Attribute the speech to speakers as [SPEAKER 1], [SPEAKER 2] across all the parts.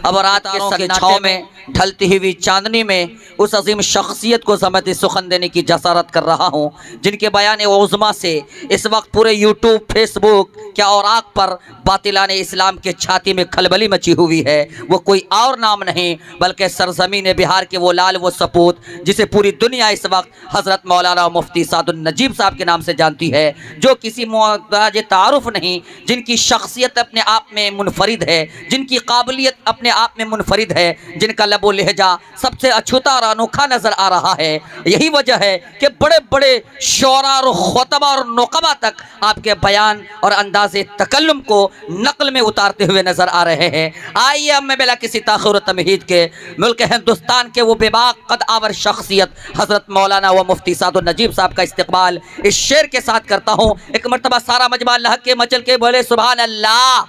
[SPEAKER 1] اب رات کے سناٹے میں ڈھلتی ہوئی چاندنی میں اس عظیم شخصیت کو ضمت سخن دینے کی جسارت کر رہا ہوں جن کے بیان عظما سے اس وقت پورے یوٹیوب فیس بک کیا اوراق پر باطلان اسلام کے چھاتی میں کھلبلی مچی ہوئی ہے۔ وہ کوئی اور نام نہیں بلکہ سرزمین بہار کے وہ لال وہ سپوت جسے پوری دنیا اس وقت حضرت مولانا مفتی سعد النجیب صاحب کے نام سے جانتی ہے، جو کسی محتاج تعارف نہیں، جن کی شخصیت اپنے آپ میں منفرد ہے، جن کی قابلیت اپنے آپ میں منفرد ہے، جن کا لب و لہجہ سب سے اچھوتا اور انوکھا نظر آ رہا ہے۔ یہی وجہ ہے کہ بڑے بڑے شعراء اور خطبہ اور نقبہ تک آپ کے بیان اور انداز تکلم کو نقل میں اتارتے ہوئے نظر آ رہے ہیں۔ آئیے اب میں بلا کسی تاخیر و تمہید کے ملک ہندوستان کے وہ بے باک قد آور شخصیت حضرت مولانا و مفتی سعد النجیب صاحب کا استقبال اس شعر کے ساتھ کرتا ہوں۔ ایک مرتبہ سارا مجمع لہک کے مچل کے بولے سبحان اللہ،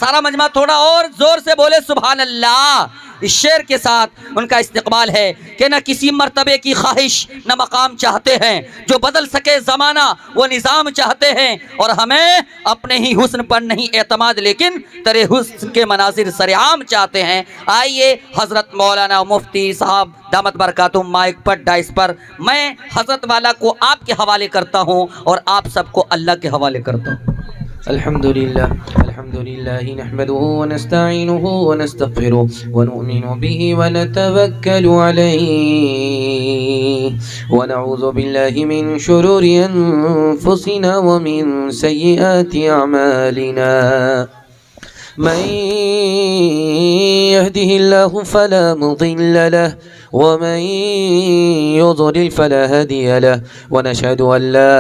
[SPEAKER 1] سارا مجمع تھوڑا اور زور سے بولے سبحان اللہ۔ اس شعر کے ساتھ ان کا استقبال ہے کہ نہ کسی مرتبے کی خواہش نہ مقام چاہتے ہیں، جو بدل سکے زمانہ وہ نظام چاہتے ہیں، اور ہمیں اپنے ہی حسن پر نہیں اعتماد لیکن تیرے حسن کے مناظر سرعام چاہتے ہیں۔ آئیے حضرت مولانا مفتی صاحب دامت برکاتہم مائک پر ڈائس پر میں حضرت والا کو آپ کے حوالے کرتا ہوں اور آپ سب کو اللہ کے حوالے کرتا ہوں۔
[SPEAKER 2] الحمد لله نحمده ونستعينه ونستغفره ونؤمن به ونتوكل عليه ونعوذ بالله من شرور أنفسنا ومن سيئات أعمالنا من يهده الله فلا مضل له ومن يضلل فلا هادي له ونشهد أن لا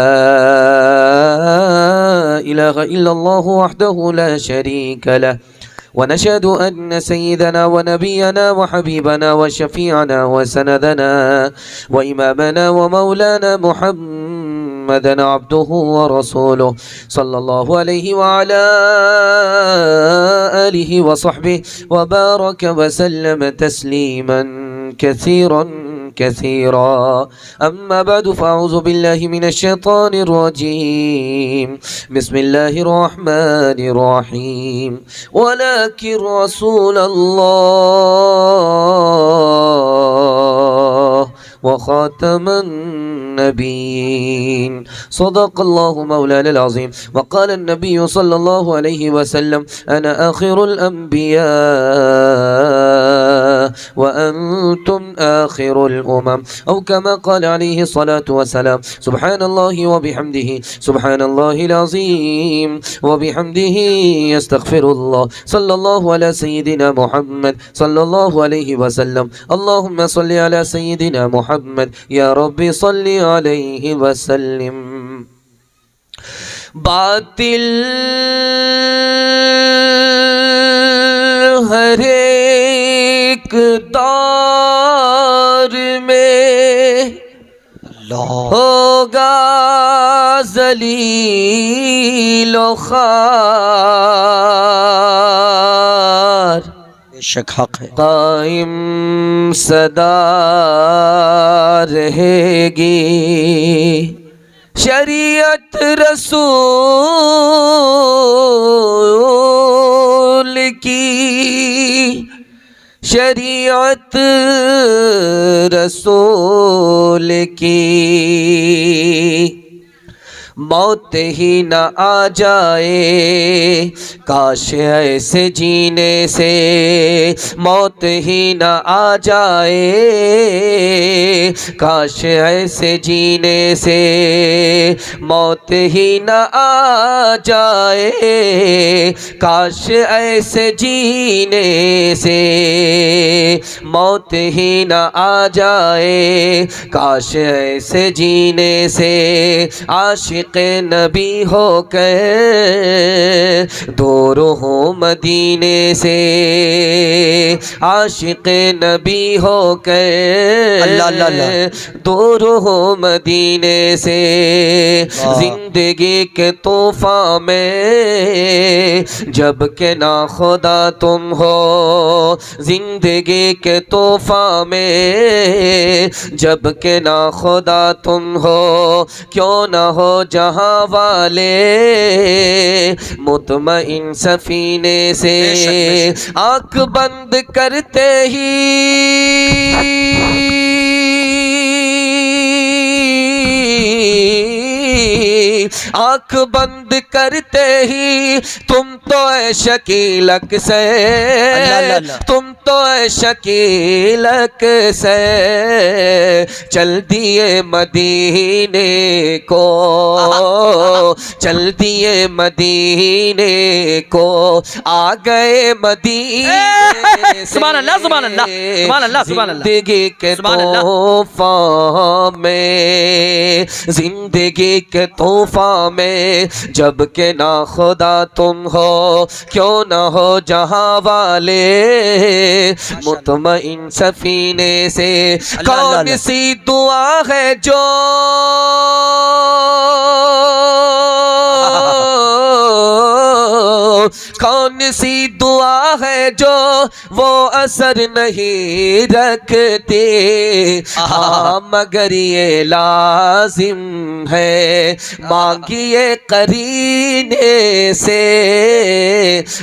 [SPEAKER 2] إله إلا الله وحده لا شريك له ونشهد أن سيدنا ونبينا وحبيبنا وشفيعنا وسندنا وإمامنا ومولانا محمدا عبده ورسوله صلى الله عليه وعلى آله وصحبه وبارك وسلم تسليما كثيرا كثيرا. أما بعد فأعوذ بالله من الشيطان الرجيم. بسم الله الرحمن الرحيم. ولكن رسول الله وخاتم النبيين صدق الله مولانا العظيم. وقال النبي صلى الله عليه وسلم أنا آخر الأنبياء وأنتم آخر الأمم أو كما قال عليه الصلاة والسلام. سبحان الله وبحمده سبحان الله العظيم وبحمده يستغفر الله. صلى الله على سيدنا محمد صلى الله عليه وسلم. اللهم صل على سيدنا محمد يا رب صل عليه وسلم. باطل ہر ایک دور میں ہوگا ذلیل و خوار،
[SPEAKER 1] بے شک حق ہے،
[SPEAKER 2] قائم صدا رہے گی شریعت رسول کی، شریعت رسول کی. موت ہی نہ آ جائے کاش ایسے جینے سے، موت ہی نہ آ جائے کاش ایسے جینے سے، موت ہی نہ آ جائے کاش ایسے جینے سے، موت ہی نہ آ جائے کاش ایسے جینے سے. عاشق نبی ہو کے دور ہوں مدینے سے، عاشق نبی ہو کے دور ہوں مدینے سے. زندگی کے طوفان میں جب کہ نا خدا تم ہو، زندگی کے طوفان میں جب کہ نا خدا تم ہو، کیوں نہ ہو جہاں والے مطمئن سفینے سے آنکھ بند کرتے ہی آنکھ بند کرتے ہی تم تو اے شکیلک سے تم تو اے شکیلک سے چل دیے مدینے کو چل دیے مدینے کو آ گئے مدینے
[SPEAKER 1] سبحان اللہ سبحان اللہ سبحان اللہ سبحان اللہ
[SPEAKER 2] زندگی کے طوفان میں زندگی کے طوفان میں جب کہ نہ خدا تم ہو کیوں نہ ہو جہاں والے مطمئن سفینے سے کون سی دعا ہے جو کون سی دعا ہے جو وہ اثر نہیں رکھتی ہاں مگر یہ لازم ہے مانگیے قرینے سے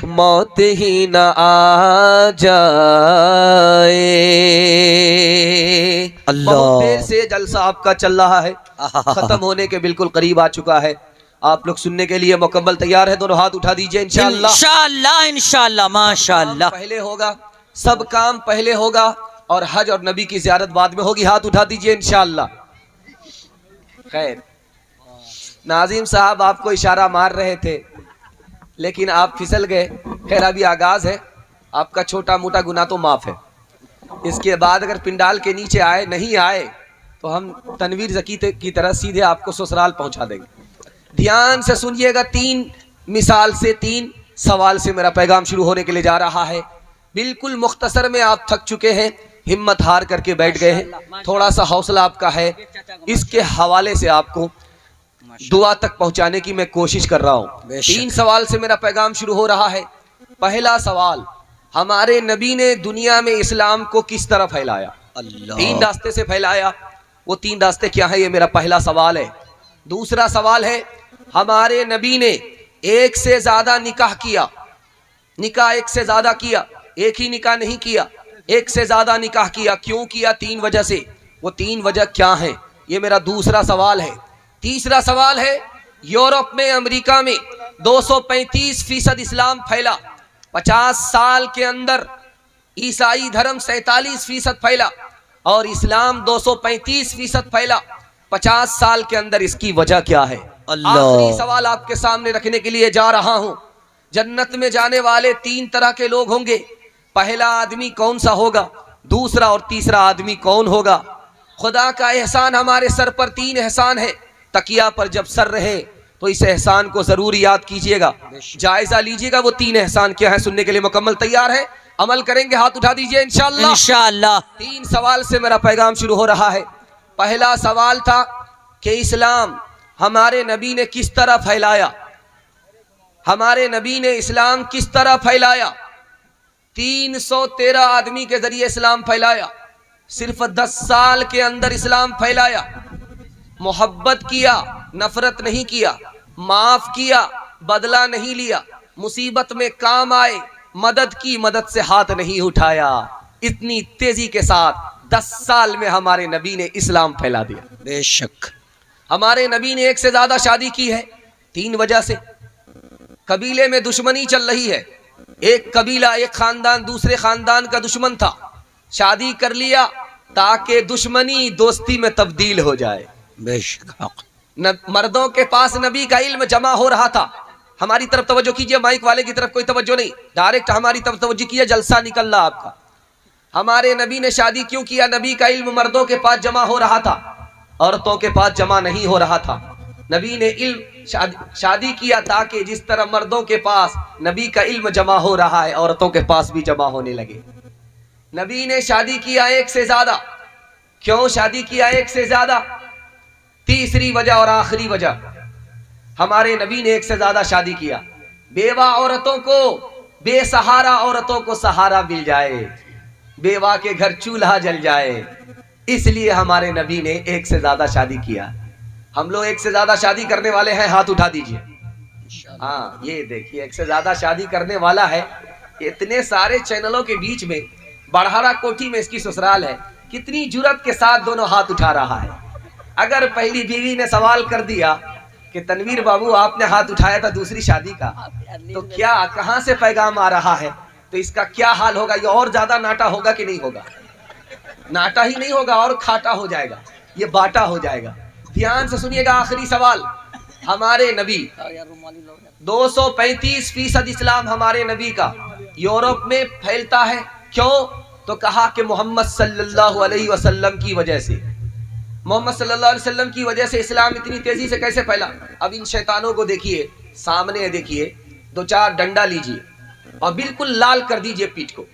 [SPEAKER 2] موت ہی نہ آ جائے۔
[SPEAKER 3] بہت دیر سے جلسہ آپ کا چل رہا ہے، ختم ہونے کے بالکل قریب آ چکا ہے، آپ لوگ سننے کے لیے مکمل تیار ہے؟ دونوں ہاتھ اٹھا دیجئے انشاءاللہ
[SPEAKER 1] انشاءاللہ انشاءاللہ ماشاءاللہ۔
[SPEAKER 3] پہلے ہوگا، سب کام پہلے ہوگا اور حج اور نبی کی زیارت بعد میں ہوگی، ہاتھ اٹھا دیجئے انشاءاللہ۔ خیر، ناظم صاحب آپ کو اشارہ مار رہے تھے لیکن آپ پھسل گئے۔ خیر ابھی آغاز ہے، آپ کا چھوٹا موٹا گناہ تو معاف ہے، اس کے بعد اگر پنڈال کے نیچے آئے نہیں آئے تو ہم تنویر زکی کی طرح سیدھے آپ کو سسرال پہنچا دیں گے۔ دھیان سے سنیے گا، 3 مثال سے 3 سوال سے میرا پیغام شروع ہونے کے لیے جا رہا ہے۔ بالکل مختصر میں آپ تھک چکے ہیں، ہمت ہار کر کے بیٹھ گئے ہیں، تھوڑا سا حوصلہ آپ کا ہے، اس کے حوالے سے آپ کو دعا تک پہنچانے کی میں کوشش کر رہا ہوں۔ 3 سوال سے میرا پیغام شروع ہو رہا ہے۔ پہلا سوال، ہمارے نبی نے دنیا میں اسلام کو کس طرح پھیلایا؟ 3 راستے سے پھیلایا، وہ 3 راستے کیا ہیں؟ یہ میرا پہلا سوال ہے۔ دوسرا سوال ہے، ہمارے نبی نے ایک سے زیادہ نکاح کیا، نکاح ایک سے زیادہ کیا، ایک ہی نکاح نہیں کیا، ایک سے زیادہ نکاح کیا، کیوں کیا؟ 3 وجہ سے، وہ 3 وجہ کیا ہیں؟ یہ میرا دوسرا سوال ہے۔ تیسرا سوال ہے، یورپ میں، امریکہ میں 235% اسلام پھیلا، 50 سال کے اندر عیسائی دھرم 47% پھیلا اور اسلام 235% پھیلا 50 سال کے اندر، اس کی وجہ کیا ہے؟ آخری سوال آپ کے سامنے رکھنے کے لیے جا رہا ہوں۔ جنت میں جانے والے 3 طرح کے لوگ ہوں گے۔ پہلا آدمی کون سا ہوگا؟ دوسرا اور تیسرا آدمی کون ہوگا؟ خدا کا احسان ہمارے سر پر 3 احسان ہے، تکیہ پر جب سر رہے تو اس احسان کو ضرور یاد کیجئے گا، جائزہ لیجئے گا۔ وہ 3 احسان کیا ہے؟ سننے کے لیے مکمل تیار ہے؟ عمل کریں گے؟ ہاتھ اٹھا دیجئے انشاءاللہ۔
[SPEAKER 1] انشاءاللہ
[SPEAKER 3] 3 سوال سے میرا پیغام شروع ہو رہا ہے۔ پہلا سوال تھا کہ اسلام ہمارے نبی نے کس طرح پھیلایا؟ ہمارے نبی نے اسلام کس طرح پھیلایا؟ 313 آدمی کے ذریعے اسلام پھیلایا، صرف 10 سال کے اندر اسلام پھیلایا۔ محبت کیا، نفرت نہیں کیا، معاف کیا، بدلہ نہیں لیا، مصیبت میں کام آئے، مدد کی، مدد سے ہاتھ نہیں اٹھایا۔ اتنی تیزی کے ساتھ 10 سال میں ہمارے نبی نے اسلام پھیلا دیا۔
[SPEAKER 1] بے شک
[SPEAKER 3] ہمارے نبی نے ایک سے زیادہ شادی کی ہے 3 وجہ سے۔ قبیلے میں دشمنی چل رہی ہے، ایک قبیلہ، ایک خاندان دوسرے خاندان کا دشمن تھا، شادی کر لیا تاکہ دشمنی دوستی میں تبدیل ہو جائے۔
[SPEAKER 1] بے شک
[SPEAKER 3] مردوں کے پاس نبی کا علم جمع ہو رہا تھا۔ ہماری طرف توجہ کیجئے، مائک والے کی طرف کوئی توجہ نہیں، ڈائریکٹ ہماری طرف توجہ کیجئے، جلسہ نکل رہا آپ کا۔ ہمارے نبی نے شادی کیوں کیا؟ نبی کا علم مردوں کے پاس جمع ہو رہا تھا، عورتوں کے پاس جمع نہیں ہو رہا تھا۔ نبی نے علم شادی کیا تاکہ جس طرح مردوں کے پاس نبی کا علم جمع ہو رہا ہے، عورتوں کے پاس بھی جمع ہونے لگے۔ نبی نے شادی کیا ایک سے زیادہ۔ کیوں شادی کیا ایک سے زیادہ؟ تیسری وجہ اور آخری وجہ، ہمارے نبی نے ایک سے زیادہ شادی کیا، بیوہ عورتوں کو، بے سہارا عورتوں کو سہارا مل جائے، بیوہ کے گھر چولہا جل جائے، اس لیے ہمارے نبی نے ایک سے زیادہ شادی کیا۔ ہم لوگ ایک سے زیادہ شادی کرنے والے ہیں، ہاتھ اٹھا دیجئے. ہاں یہ دیکھیے ایک سے زیادہ شادی کرنے والا ہے. اتنے سارے چینلوں کے بیچ میں بڑھارا کوٹھی میں اس کی سسرال ہے، کتنی جرت کے ساتھ دونوں ہاتھ اٹھا رہا ہے. اگر پہلی بیوی نے سوال کر دیا کہ تنویر بابو آپ نے ہاتھ اٹھایا تھا دوسری شادی کا، تو کیا کہاں سے پیغام آ رہا ہے، تو اس کا کیا حال ہوگا؟ یہ اور زیادہ ناٹا ہوگا کہ نہیں ہوگا؟ ناٹا ہی نہیں ہوگا اور کھاٹا ہو جائے گا، یہ باٹا ہو جائے گا. دھیان سے سنیے گا آخری سوال. ہمارے نبی 235% اسلام ہمارے نبی کا یورپ میں پھیلتا ہے، کیوں؟ تو کہا کہ محمد صلی اللہ علیہ وسلم کی وجہ سے. محمد صلی اللہ علیہ وسلم کی وجہ سے اسلام اتنی تیزی سے کیسے پھیلا؟ اب ان شیطانوں کو دیکھیے، سامنے دیکھیے، 2-4 ڈنڈا لیجئے اور بالکل لال کر دیجئے پیٹھ کو،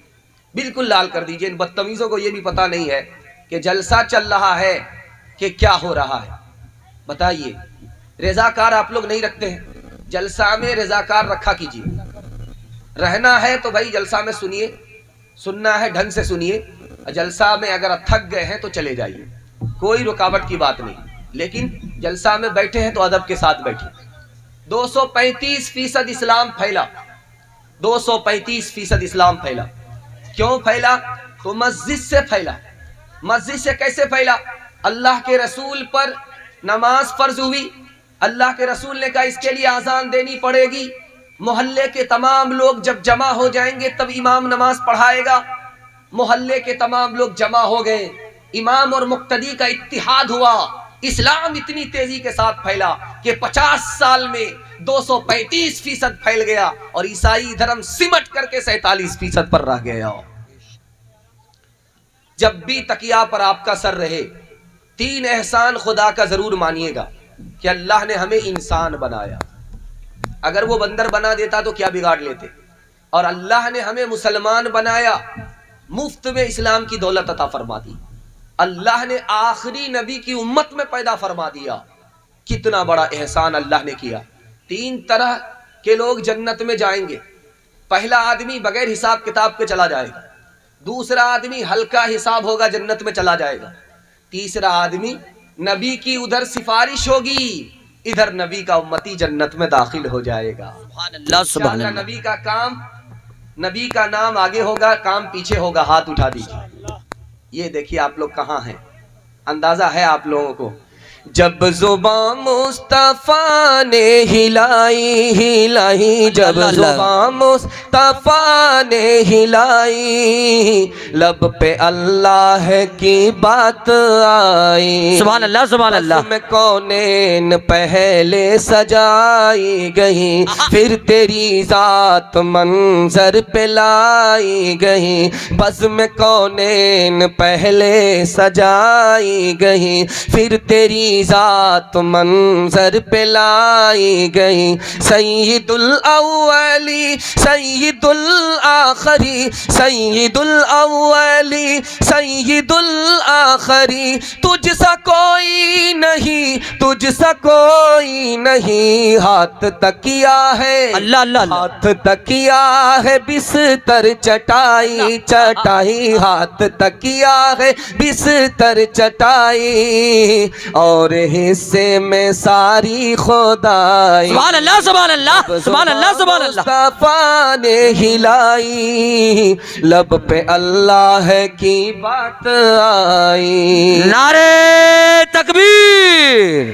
[SPEAKER 3] بالکل لال کر دیجئے. ان بدتمیزوں کو یہ بھی پتا نہیں ہے کہ جلسہ چل رہا ہے کہ کیا ہو رہا ہے. بتائیے، رضاکار آپ لوگ نہیں رکھتے ہیں؟ جلسہ میں رضاکار رکھا کیجئے. رہنا ہے تو بھائی جلسہ میں سنیے، سننا ہے ڈھنگ سے سنیے. جلسہ میں اگر تھک گئے ہیں تو چلے جائیے، کوئی رکاوٹ کی بات نہیں. لیکن جلسہ میں بیٹھے ہیں تو ادب کے ساتھ بیٹھے. 235% اسلام پھیلا، 235% اسلام پھیلا. کیوں پھیلا؟ تو مسجد سے پھیلا. مسجد سے کیسے پھیلا؟ اللہ کے رسول پر نماز فرض ہوئی، اللہ کے رسول نے کہا اس کے لیے اذان دینی پڑے گی. محلے کے تمام لوگ جب جمع ہو جائیں گے تب امام نماز پڑھائے گا. محلے کے تمام لوگ جمع ہو گئے، امام اور مقتدی کا اتحاد ہوا. اسلام اتنی تیزی کے ساتھ پھیلا کہ 50 سال میں 235% پھیل گیا، اور عیسائی دھرم سمٹ کر کے 47% پر رہ گیا. جب بھی تکیہ پر آپ کا سر رہے، 3 احسان خدا کا ضرور مانیے گا کہ اللہ نے ہمیں انسان بنایا. اگر وہ بندر بنا دیتا تو کیا بگاڑ لیتے؟ اور اللہ نے ہمیں مسلمان بنایا، مفت میں اسلام کی دولت عطا فرما دی. اللہ نے آخری نبی کی امت میں پیدا فرما دیا. کتنا بڑا احسان اللہ نے کیا. 3 طرح کے لوگ جنت میں جائیں گے. پہلا آدمی بغیر حساب کتاب کے چلا جائے گا، دوسرا آدمی ہلکا حساب ہوگا جنت میں چلا جائے گا، تیسرا آدمی نبی کی ادھر سفارش ہوگی، ادھر نبی کا امتی جنت میں داخل ہو جائے گا.
[SPEAKER 1] سبحان اللہ سبحان اللہ.
[SPEAKER 3] نبی کا کام، نبی کا نام آگے ہوگا، کام پیچھے ہوگا. ہاتھ اٹھا دیجیے. یہ دیکھیے آپ لوگ کہاں ہیں، اندازہ ہے آپ لوگوں کو. جب زبان مصطفیٰ نے ہلائی، جب زبان مصطفیٰ نے ہلائی، لب پہ اللہ کی بات آئی.
[SPEAKER 1] سبحان اللہ سبحان اللہ.
[SPEAKER 3] بزم کونین پہلے سجائی گئی، پھر تیری ذات منظر پہ لائی گئی. بزم کونین پہلے سجائی گئی، پھر تیری ذات منظر پہ لائی گئی. سید الاولی سید الآخری، سید الاولی سید الآخری، تجھ سا کوئی نہیں، تجھ سا کوئی نہیں. ہاتھ تکیہ ہے
[SPEAKER 1] اللہ اللہ اللہ.
[SPEAKER 3] ہاتھ تکیہ ہے بستر چٹائی چٹائی، ہاتھ تکیہ ہے بستر چٹائی، اور حصے میں ساری خدائی.
[SPEAKER 1] سبحان اللہ سبحان اللہ سبحان اللہ سبحان اللہ.
[SPEAKER 3] مصطفیٰ نے ہلائی، لب پہ اللہ کی بات آئی.
[SPEAKER 1] نعرے تکبیر،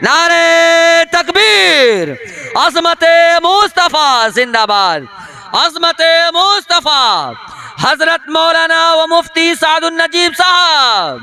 [SPEAKER 1] نعرے تکبیر. عظمت مصطفیٰ زندہ باد، عظمت مصطفیٰ. حضرت مولانا و مفتی سعد النجیب صاحب.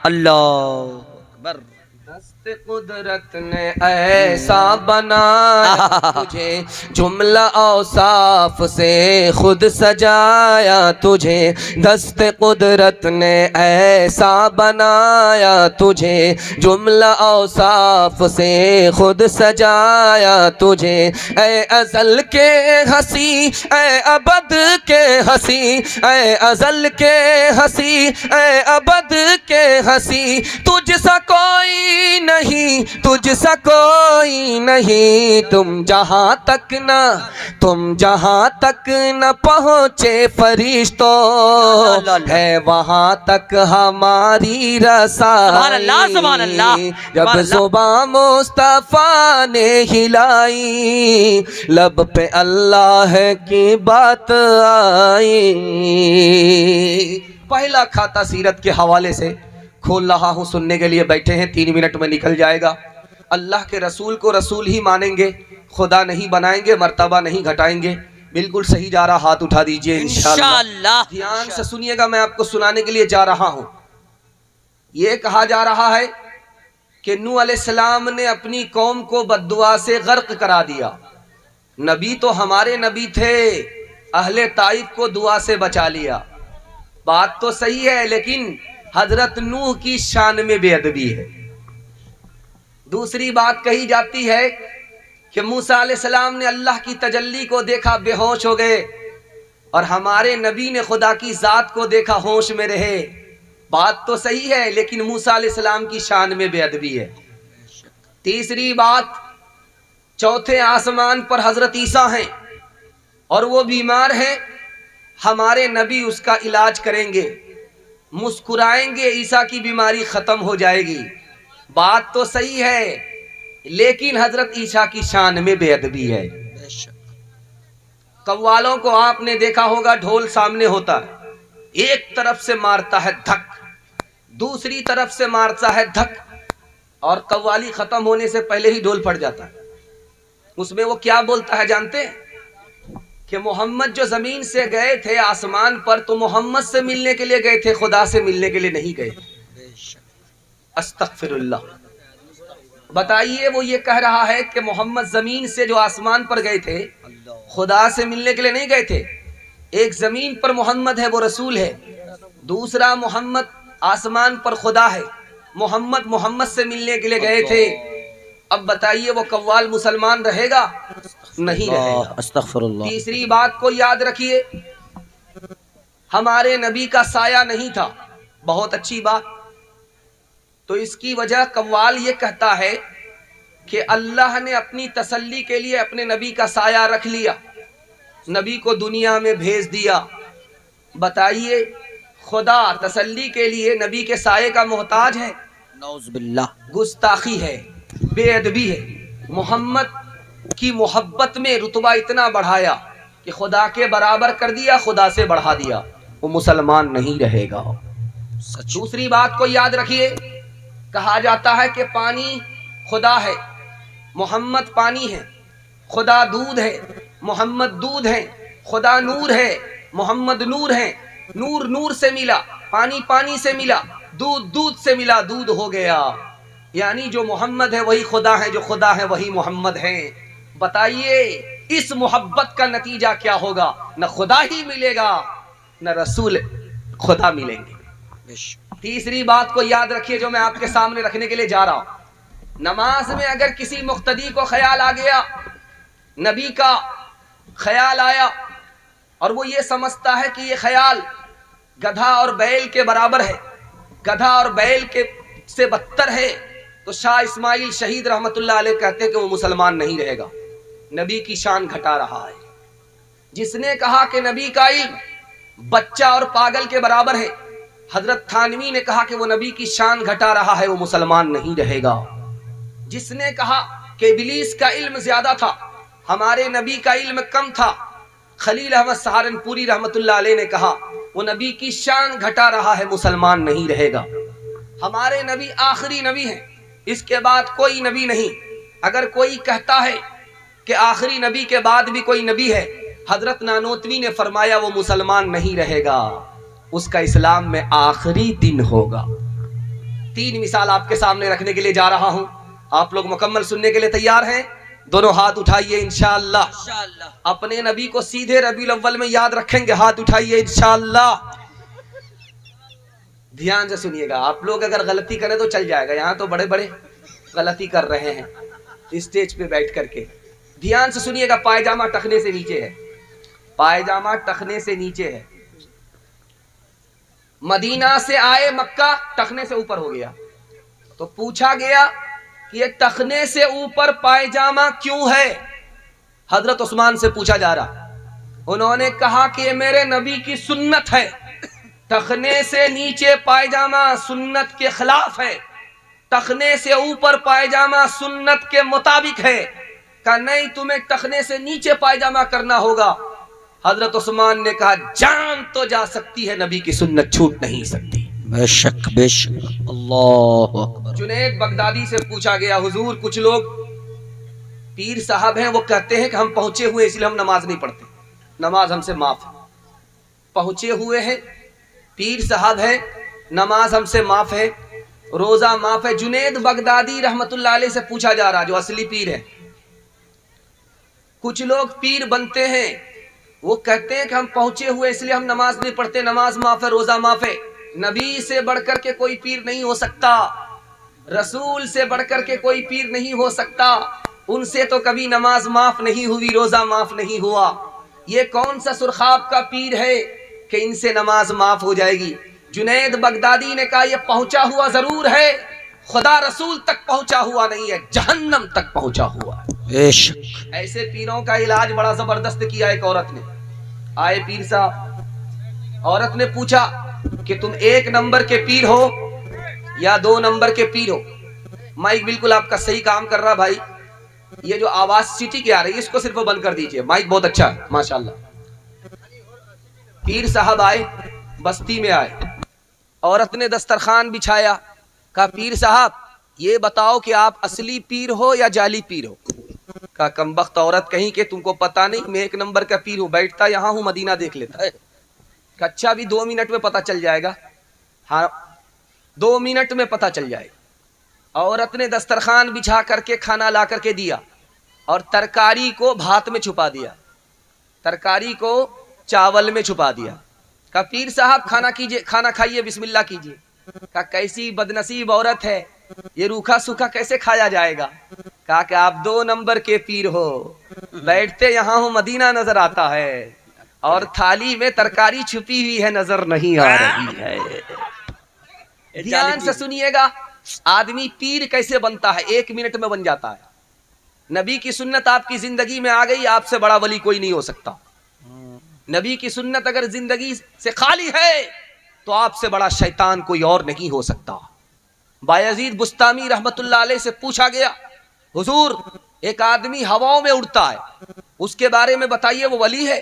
[SPEAKER 1] اللہ اکبر.
[SPEAKER 3] دست قدرت نے ایسا بنایا تجھے، جملہ اوصاف سے خود سجایا تجھے. دست قدرت نے ایسا بنایا تجھے، جملہ اوصاف سے خود سجایا تجھے. اے ازل کے ہنسی، اے ابد کے ہنسی، اے ازل کے ہنسی، اے ابد کے ہنسی، تجھ سا کوئی نہیں تجھ سا کوئی نہیں، تم جہاں تک نہ پہنچے فرشتوں، ہے وہاں تک ہماری
[SPEAKER 1] سبحان اللہ، سبحان
[SPEAKER 3] رسائی۔
[SPEAKER 1] اللہ،
[SPEAKER 3] جب
[SPEAKER 1] سبحان اللہ۔
[SPEAKER 3] زباں مصطفیٰ نے ہلائی، لب پہ اللہ کی بات آئی۔ پہلا کھاتا سیرت کے حوالے سے کھول رہا ہوں، سننے کے لیے بیٹھے ہیں، 3 منٹ میں نکل جائے گا۔ اللہ کے رسول کو رسول ہی مانیں گے، خدا نہیں بنائیں گے، مرتبہ نہیں گھٹائیں گے۔ بالکل صحیح جا رہا، ہاتھ اٹھا دیجئے انشاءاللہ۔
[SPEAKER 1] انشاءاللہ۔
[SPEAKER 3] دھیان سے سنیے گا، میں آپ کو سنانے کے لیے جا رہا ہوں۔ یہ کہا جا رہا ہے کہ نوح علیہ السلام نے اپنی قوم کو بددعا سے غرق کرا دیا۔ نبی تو ہمارے نبی تھے، اہل طائف کو دعا سے بچا لیا۔ بات تو صحیح ہے، لیکن حضرت نوح کی شان میں بے ادبی ہے۔ دوسری بات کہی جاتی ہے کہ موسیٰ علیہ السلام نے اللہ کی تجلی کو دیکھا، بے ہوش ہو گئے، اور ہمارے نبی نے خدا کی ذات کو دیکھا، ہوش میں رہے۔ بات تو صحیح ہے، لیکن موسیٰ علیہ السلام کی شان میں بے ادبی ہے۔ تیسری بات، چوتھے آسمان پر حضرت عیسیٰ ہیں اور وہ بیمار ہیں، ہمارے نبی اس کا علاج کریں گے، مسکرائیں گے، عیسیٰ کی بیماری ختم ہو جائے گی۔ بات تو صحیح ہے، لیکن حضرت عیسیٰ کی شان میں بے ادبی ہے۔ قوالوں کو آپ نے دیکھا ہوگا، ڈھول سامنے ہوتا ہے، ایک طرف سے مارتا ہے دھک، دوسری طرف سے مارتا ہے دھک، اور قوالی ختم ہونے سے پہلے ہی ڈھول پھٹ جاتا ہے۔ اس میں وہ کیا بولتا ہے جانتے ہیں؟ کہ محمد جو زمین سے گئے تھے آسمان پر، تو محمد سے ملنے کے لیے گئے تھے، خدا سے ملنے کے لیے نہیں گئے۔ استغفر اللہ۔ بتائیے، وہ یہ کہہ رہا ہے کہ محمد زمین سے جو آسمان پر گئے تھے، خدا سے ملنے کے لیے نہیں گئے تھے۔ ایک زمین پر محمد ہے، وہ رسول ہے، دوسرا محمد آسمان پر خدا ہے۔ محمد سے ملنے کے لیے گئے تھے۔ اب بتائیے، وہ قوال مسلمان رہے گا؟ نہیں رہے گا۔
[SPEAKER 1] استغفر اللہ۔
[SPEAKER 3] تیسری بات کو یاد رکھیے، ہمارے نبی کا سایہ نہیں تھا۔ بہت اچھی بات۔ تو اس کی وجہ قوال یہ کہتا ہے کہ اللہ نے اپنی تسلی کے لیے اپنے نبی کا سایہ رکھ لیا، نبی کو دنیا میں بھیج دیا۔ بتائیے، خدا تسلی کے لیے نبی کے سائے کا محتاج ہے؟
[SPEAKER 1] نعوذ باللہ۔
[SPEAKER 3] گستاخی ہے، بے ادبی ہے۔ محمد کی محبت میں رتبہ اتنا بڑھایا کہ خدا کے برابر کر دیا، خدا سے بڑھا دیا، وہ مسلمان نہیں رہے گا۔ دوسری بات کو یاد رکھیے، کہا جاتا ہے کہ پانی خدا ہے، محمد پانی ہے، خدا دودھ ہے، محمد دودھ ہے، خدا نور ہے، محمد نور ہے۔ نور نور سے ملا، پانی پانی سے ملا، دودھ دودھ سے ملا، دودھ ہو گیا۔ یعنی جو محمد ہے وہی خدا ہے، جو خدا ہے وہی محمد ہے۔ بتائیے، اس محبت کا نتیجہ کیا ہوگا؟ نہ خدا ہی ملے گا، نہ رسول خدا ملیں گے۔ تیسری بات کو یاد رکھیے، جو میں آپ کے سامنے رکھنے کے لیے جا رہا ہوں۔ نماز میں اگر کسی مقتدی کو خیال آ گیا، نبی کا خیال آیا، اور وہ یہ سمجھتا ہے کہ یہ خیال گدھا اور بیل کے برابر ہے، گدھا اور بیل کے سے بدتر ہے، تو شاہ اسماعیل شہید رحمت اللہ علیہ کہتے ہیں کہ وہ مسلمان نہیں رہے گا، نبی کی شان گھٹا رہا ہے۔ جس نے کہا کہ نبی کا علم بچہ اور پاگل کے برابر ہے، حضرت تھانوی نے کہا کہ وہ نبی کی شان گھٹا رہا ہے، وہ مسلمان نہیں رہے گا۔ جس نے کہا کہ ابلیس کا علم زیادہ تھا، ہمارے نبی کا علم کم تھا، خلیل احمد سہارنپوری رحمت اللہ علیہ نے کہا وہ نبی کی شان گھٹا رہا ہے، مسلمان نہیں رہے گا۔ ہمارے نبی آخری نبی ہیں، اس کے بعد کوئی نبی نہیں۔ اگر کوئی کہتا ہے کہ آخری نبی کے بعد بھی کوئی نبی ہے، حضرت نانوتوی نے فرمایا وہ مسلمان نہیں رہے گا، اس کا اسلام میں آخری دن ہوگا۔ 3 مثال آپ کے سامنے رکھنے کے لیے جا رہا ہوں، آپ لوگ مکمل سننے کے لیے تیار ہیں؟ دونوں ہاتھ اٹھائیے انشاءاللہ۔ اپنے نبی کو سیدھے ربیع الاول میں یاد رکھیں گے، ہاتھ اٹھائیے انشاءاللہ۔ دھیان سے سنیے گا، آپ لوگ اگر غلطی کریں تو چل جائے گا، یہاں تو بڑے بڑے غلطی کر رہے ہیں اسٹیج پہ بیٹھ کر کے۔ دھیان سے سنیے گا، پائجامہ ٹخنے سے نیچے ہے، پائجامہ ٹخنے سے نیچے ہے۔ مدینہ سے آئے، مکہ ٹخنے سے اوپر ہو گیا، تو پوچھا گیا یہ ٹخنے سے اوپر پائجامہ کیوں ہے؟ حضرت عثمان سے پوچھا جا رہا، انہوں نے کہا کہ یہ میرے نبی کی سنت ہے، ٹخنے سے نیچے پائجامہ سنت کے خلاف ہے، ٹخنے سے اوپر پائجامہ سنت کے مطابق ہے، کہ نہیں تمہیں ٹخنے سے نیچے پائجامہ کرنا ہوگا۔ حضرت عثمان نے کہا جان تو جا سکتی ہے، نبی کی سنت چھوٹ نہیں سکتی۔
[SPEAKER 1] بے شک بے شک، اللہ اکبر۔
[SPEAKER 3] جنید بغدادی سے پوچھا گیا، حضور کچھ لوگ پیر صاحب ہیں، وہ کہتے ہیں کہ ہم پہنچے ہوئے اس لیے ہم نماز نہیں پڑھتے، نماز ہم سے معاف ہے۔ پہنچے ہوئے ہیں، پیر صاحب ہیں، نماز ہم سے معاف ہے، روزہ معاف ہے۔ جنید بغدادی رحمت اللہ علیہ سے پوچھا جا رہا، جو اصلی پیر ہے، کچھ لوگ پیر بنتے ہیں، وہ کہتے ہیں کہ ہم پہنچے ہوئے اس لیے ہم نماز نہیں پڑھتے، نماز معاف ہے، روزہ معاف ہے۔ نبی سے بڑھ کر کے کوئی پیر نہیں ہو سکتا، رسول سے بڑھ کر کے کوئی پیر نہیں ہو سکتا، ان سے تو کبھی نماز معاف نہیں ہوئی، روزہ معاف نہیں ہوا۔ یہ کون سا سرخاب کا پیر ہے کہ ان سے نماز معاف ہو جائے گی؟ جنید بغدادی نے کہا یہ پہنچا ہوا ضرور ہے، خدا رسول تک پہنچا ہوا نہیں ہے، جہنم تک پہنچا ہوا ہے۔
[SPEAKER 1] بے شک۔
[SPEAKER 3] ایسے پیروں کا علاج بڑا زبردست کیا ایک عورت نے۔ آئے پیر صاحب، عورت نے پوچھا کہ تم 1 نمبر کے پیر ہو یا 2 نمبر کے پیر ہو؟ مائک بالکل آپ کا صحیح کام کر رہا بھائی، یہ جو آواز سیٹی کی آ رہی ہے اس کو صرف بند کر دیجئے، مائک بہت اچھا ہے ماشاءاللہ۔ پیر صاحب آئے، بستی میں آئے، عورت نے دسترخوان بچھایا، کہا پیر صاحب یہ بتاؤ کہ آپ اصلی پیر ہو یا جعلی پیر ہو؟ کہا کمبخت عورت کہیں کہ تم کو پتا نہیں میں 1 نمبر کا پیر ہوں، بیٹھتا یہاں ہوں، مدینہ دیکھ لیتا ہے۔ کہا اچھا بھی 2 منٹ میں پتا چل جائے گا۔ ہاں 2 منٹ میں پتا چل جائے گا۔ عورت نے دسترخوان بچھا کر کے کھانا لا کر کے دیا اور ترکاری کو بھات میں چھپا دیا، ترکاری کو چاول میں چھپا دیا۔ کہا پیر صاحب کھانا کیجئے، کھانا کھائیے، بسم اللہ کیجئے۔ کہا کیسی بدنصیب عورت ہے، یہ روکھا سوکھا کیسے کھایا جائے گا؟ کہا کہ آپ 2 نمبر کے پیر ہو، بیٹھتے یہاں ہوں، مدینہ نظر آتا ہے، اور تھالی میں ترکاری چھپی ہوئی ہے، نظر نہیں آ رہی ہے۔ دھیان سے سنیے گا، آدمی پیر کیسے بنتا ہے؟ 1 منٹ میں بن جاتا ہے۔ نبی کی سنت آپ کی زندگی میں آ گئی، آپ سے بڑا ولی کوئی نہیں ہو سکتا۔ نبی کی سنت اگر زندگی سے خالی ہے تو آپ سے بڑا شیطان کوئی اور نہیں ہو سکتا۔ بایزید بستامی رحمت اللہ علیہ سے پوچھا گیا، حضور ایک آدمی ہواؤں میں اڑتا ہے، اس کے بارے میں بتائیے، وہ ولی ہے؟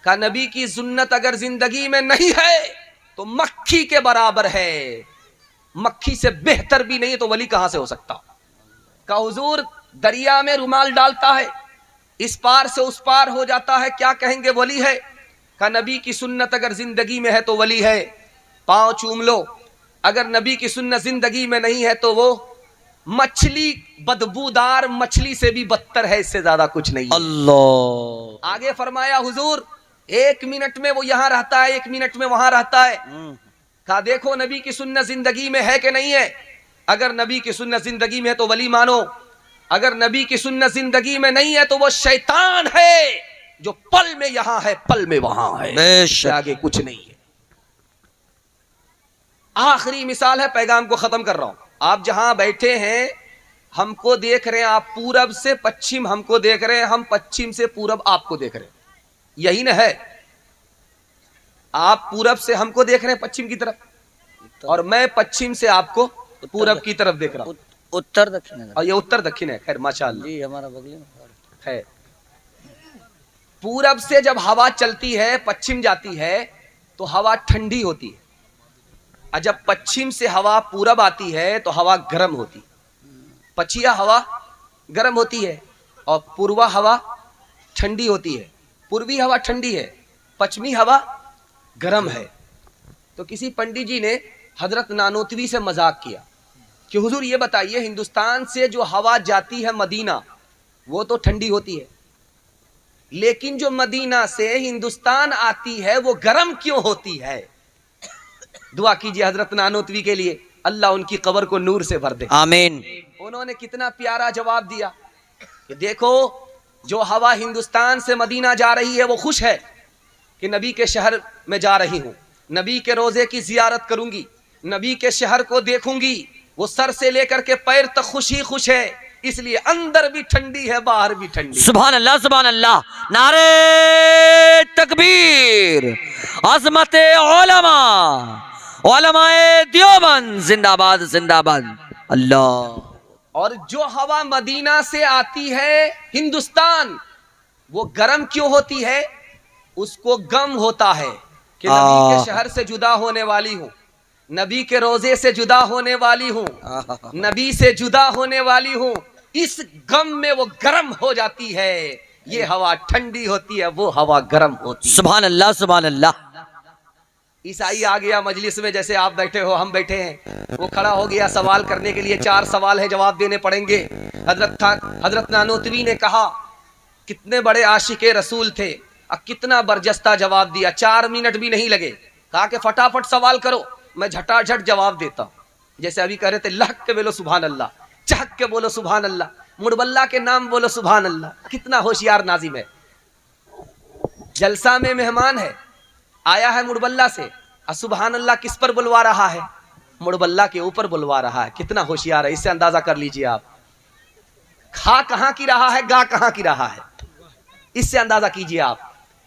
[SPEAKER 3] کہا نبی کی سنت اگر زندگی میں نہیں ہے تو مکھی کے برابر ہے، مکھی سے بہتر بھی نہیں تو ولی کہاں سے ہو سکتا؟ کہا حضور دریا میں رومال ڈالتا ہے، اس پار سے اس پار ہو جاتا ہے، کیا کہیں گے ولی ہے؟ کہا نبی کی سنت اگر زندگی میں ہے تو ولی ہے، پاؤں چوم لو۔ اگر نبی کی سنت زندگی میں نہیں ہے تو وہ مچھلی، بدبودار مچھلی سے بھی بدتر ہے، اس سے زیادہ کچھ نہیں ہے۔
[SPEAKER 1] اللہ
[SPEAKER 3] آگے فرمایا حضور 1 منٹ میں وہ یہاں رہتا ہے، 1 منٹ میں وہاں رہتا ہے۔ کہا دیکھو نبی کی سنت زندگی میں ہے کہ نہیں ہے؟ اگر نبی کی سنت زندگی میں ہے تو ولی مانو، اگر نبی کی سنت زندگی میں نہیں ہے تو وہ شیطان ہے جو پل میں یہاں ہے، پل میں وہاں ہے،
[SPEAKER 1] بے شک۔
[SPEAKER 3] آگے کچھ نہیں ہے۔ آخری مثال ہے، پیغام کو ختم کر رہا ہوں۔ آپ جہاں بیٹھے ہیں ہم کو دیکھ رہے ہیں، آپ پورب سے پچھم ہم کو دیکھ رہے ہیں، ہم پچھم سے پورب آپ کو دیکھ رہے ہیں، یہی نہ ہے؟ آپ پورب سے ہم کو دیکھ رہے ہیں پچھم کی طرف، اور میں پچھم سے آپ کو پورب کی طرف دیکھ رہا ہوں،
[SPEAKER 1] اتر دکھن ہے،
[SPEAKER 3] اور یہ اتر دکھن ہے۔ خیر ماشاءاللہ،
[SPEAKER 1] جی ہمارا بغلی میں
[SPEAKER 3] خیر۔ پورب سے جب ہوا چلتی ہے پچھم جاتی ہے تو ہوا ٹھنڈی ہوتی ہے، اور جب پچھم سے ہوا پورب آتی ہے تو ہوا گرم ہوتی ہے۔ پچھیا ہوا گرم ہوتی ہے اور پوروا ہوا ٹھنڈی ہوتی ہے، پوروی ہوا ٹھنڈی ہے، پچھمی ہوا گرم ہے۔ تو کسی پنڈت جی نے حضرت نانوتوی سے مذاق کیا کہ حضور یہ بتائیے ہندوستان سے جو ہوا جاتی ہے مدینہ وہ تو ٹھنڈی ہوتی ہے، لیکن جو مدینہ سے ہندوستان آتی ہے وہ گرم کیوں ہوتی ہے؟ دعا کیجئے حضرت نانوتوی کے لیے، اللہ ان کی قبر کو نور سے بھر دے،
[SPEAKER 1] آمین۔
[SPEAKER 3] انہوں نے کتنا پیارا جواب دیا کہ دیکھو جو ہوا ہندوستان سے مدینہ جا رہی ہے وہ خوش ہے کہ نبی کے شہر میں جا رہی ہوں، نبی کے روزے کی زیارت کروں گی، نبی کے شہر کو دیکھوں گی، وہ سر سے لے کر کے پیر تک خوش ہی خوش ہے، اس لیے اندر بھی ٹھنڈی ہے باہر بھی ٹھنڈی ہے۔
[SPEAKER 1] سبحان اللہ سبحان اللہ، نعرہ تکبیر، عظمت علماء، علماء دیوبند زندہ باد زندہ باد۔ اللہ،
[SPEAKER 3] اور جو ہوا مدینہ سے آتی ہے ہندوستان، وہ گرم کیوں ہوتی ہے؟ اس کو غم ہوتا ہے کہ نبی کے شہر سے جدا ہونے والی ہوں، نبی کے روزے سے جدا ہونے والی ہوں، نبی سے جدا ہونے والی ہوں، اس غم میں وہ گرم ہو جاتی ہے۔ یہ ہوا ٹھنڈی ہوتی ہے، وہ ہوا گرم ہوتی ہے۔
[SPEAKER 1] سبحان اللہ سبحان اللہ۔
[SPEAKER 3] عیسائی آ گیا مجلس میں، جیسے آپ بیٹھے ہو ہم بیٹھے ہیں، وہ کھڑا ہو گیا سوال کرنے کے لیے، 4 سوال ہیں جواب دینے پڑیں گے۔ حضرت نانوتوی نے کہا، کتنے بڑے عاشق رسول تھے، کتنا برجستہ جواب دیا، 4 منٹ بھی نہیں لگے، کہا کہ فٹافٹ سوال کرو، میں جھٹا جھٹ جواب دیتا ہوں۔ جیسے ابھی کہہ رہے تھے، لہک کے بولو سبحان اللہ، چہک کے بولو سبحان اللہ، مڑبلہ کے نام بولو سبحان اللہ۔ کتنا ہوشیار ناظم ہے، جلسہ میں مہمان ہے، آیا ہے مڑبلہ سے، سبحان اللہ کس پر بلوا رہا ہے؟ مڑبلہ کے اوپر بلوا رہا ہے۔ کتنا ہوشیار ہے، اس سے اندازہ کر لیجئے آپ، کھا کہاں کی رہا ہے، گا کہاں کی رہا ہے، اس سے اندازہ کیجئے آپ۔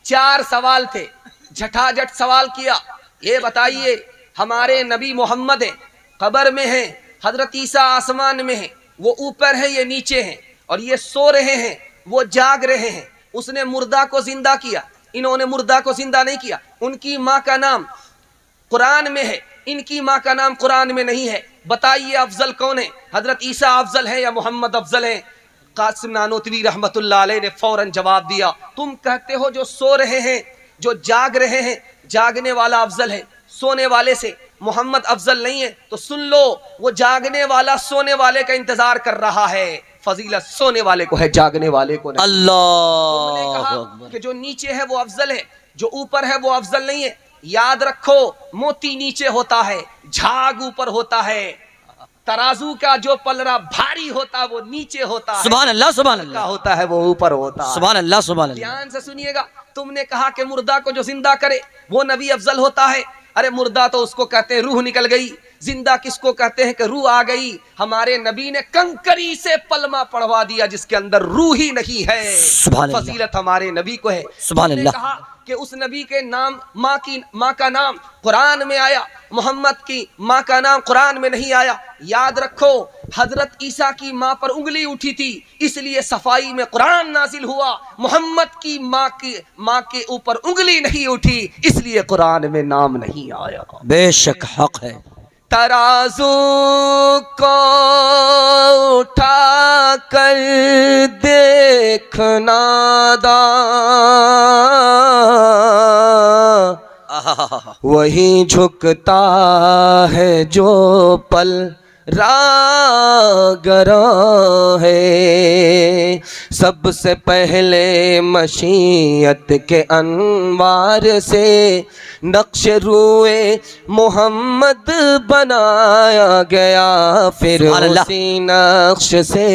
[SPEAKER 3] 4 سوال تھے، جھٹا جھٹ سوال کیا، یہ بتائیے ہمارے نبی محمد ہیں، قبر میں ہیں، حضرت عیسیٰ آسمان میں ہیں، وہ اوپر ہیں یہ نیچے ہیں، اور یہ سو رہے ہیں وہ جاگ رہے ہیں۔ اس نے مردہ کو زندہ کیا، انہوں نے مردہ کو زندہ نہیں کیا۔ ان کی ماں کا نام قرآن میں ہے، ان کی ماں کا نام قرآن میں نہیں ہے، بتائیے افضل کون ہے؟ حضرت عیسیٰ افضل ہے یا محمد افضل ہے؟ قاسم نانوتوی رحمت اللہ علیہ نے فوراً جواب دیا، تم کہتے ہو جو سو رہے ہیں، جو جاگ رہے ہیں، جاگنے والا افضل ہے، سونے والے سے محمد افضل نہیں ہے، تو سن لو، وہ جاگنے والا سونے والے کا انتظار کر رہا ہے، فضیلت سونے والے کو ہے، جاگنے والے کو نہیں۔ تم نے
[SPEAKER 1] اللہ
[SPEAKER 3] کہا کہ جو نیچے ہے وہ افضل ہے، جو اوپر ہے وہ افضل نہیں ہے۔ یاد رکھو، موتی نیچے ہوتا ہے، جھاگ اوپر ہوتا ہے، ترازو کا جو پلڑا بھاری ہوتا ہے وہ نیچے ہوتا ہے،
[SPEAKER 1] سبحان اللہ سبحان
[SPEAKER 3] کا
[SPEAKER 1] اللہ،
[SPEAKER 3] ہوتا ہے وہ اوپر ہوتا ہے۔
[SPEAKER 1] سبحان اللہ سبحان اللہ۔
[SPEAKER 3] دھیان سے سنیے گا، تم نے کہا کہ مردہ کو جو زندہ کرے وہ نبی افضل ہوتا ہے۔ ارے مردہ تو اس کو کہتے ہیں روح نکل گئی، زندہ کس کو کہتے ہیں کہ روح آ گئی۔ ہمارے نبی نے کنکری سے پلمہ پڑھوا دیا جس کے اندر روح ہی نہیں ہے،
[SPEAKER 1] سبحان اللہ،
[SPEAKER 3] فضیلت ہمارے نبی کو ہے۔
[SPEAKER 1] سبحان
[SPEAKER 3] تم نے
[SPEAKER 1] اللہ۔
[SPEAKER 3] کہا کہ اس نبی کے نام، ماں کا نام قرآن میں آیا، محمد کی ماں کا نام قرآن میں نہیں آیا۔ یاد رکھو، حضرت عیسیٰ کی ماں پر انگلی اٹھی تھی، اس لیے صفائی میں قرآن نازل ہوا۔ محمد کی ماں کے اوپر انگلی نہیں اٹھی، اس لیے قرآن میں نام نہیں آیا۔
[SPEAKER 1] بے شک حق ہے۔
[SPEAKER 3] ترازو کو اٹھا کر دیکھنا دا، وہی جھکتا ہے جو پل راگراں ہے۔ سب سے پہلے مشیت کے انوار سے نقش روئے محمد بنایا گیا، پھر اسی نقش سے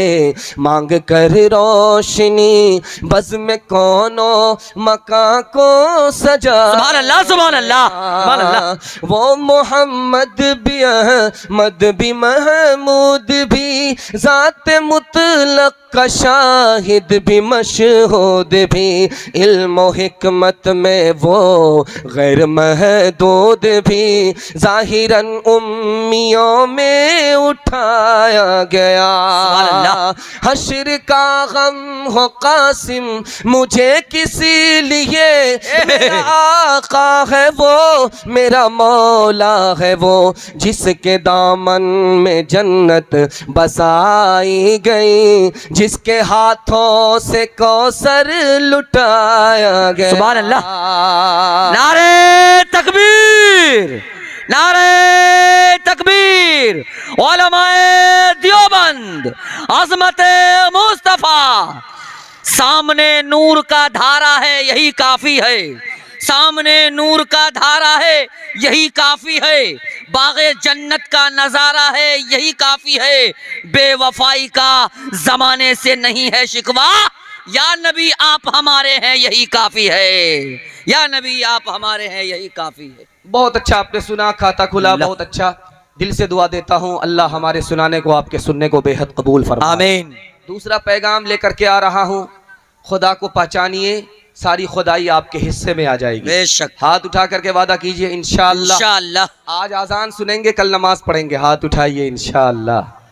[SPEAKER 3] مانگ کر روشنی بزم کونو مکان کو سجا۔
[SPEAKER 1] سبحان اللہ سبحان اللہ سبحان اللہ۔
[SPEAKER 3] وہ محمد بھی احمد بھی محمود بھی، ذات مطلق کا شاہد بھی مشہود بھی، علم و حکمت میں وہ غیر محدود بھی، ظاہراً امیوں میں اٹھایا گیا۔ حشر کا غم ہو قاسم مجھے کسی لیے، میرا آقا ہے وہ، میرا مولا ہے وہ، جس کے دامن میں جنت بسائی گئی، جس کے ہاتھوں سے کوثر لٹایا گیا۔
[SPEAKER 1] سبحان اللہ۔ نعرہ تکبیر، نعرہ تکبیر، علماء دیوبند، عظمت مصطفیٰ، سامنے نور کا دھارا ہے یہی کافی ہے، سامنے نور کا دھارا ہے یہی کافی ہے، باغ جنت کا نظارہ ہے یہی کافی ہے، بے وفائی کا زمانے سے نہیں ہے شکوہ، یا نبی آپ ہمارے ہیں یہی کافی ہے، یا نبی آپ ہمارے ہیں یہی کافی ہے۔
[SPEAKER 3] بہت اچھا آپ نے سنا، کھاتا کھلا،
[SPEAKER 1] اللہ۔
[SPEAKER 3] بہت اچھا۔ دل سے دعا دیتا ہوں اللہ ہمارے سنانے کو آپ کے سننے کو بے حد قبول فرمائے۔
[SPEAKER 1] آمین۔
[SPEAKER 3] دوسرا پیغام لے کر کے آ رہا ہوں، خدا کو پہچانیے، ساری خدائی آپ کے حصے میں آ جائے گی۔
[SPEAKER 1] بے شک
[SPEAKER 3] ہاتھ اٹھا کر کے وعدہ کیجئے انشاءاللہ۔
[SPEAKER 1] انشاءاللہ۔
[SPEAKER 3] آج اذان سنیں گے، کل نماز پڑھیں گے، ہاتھ اٹھائیے انشاءاللہ۔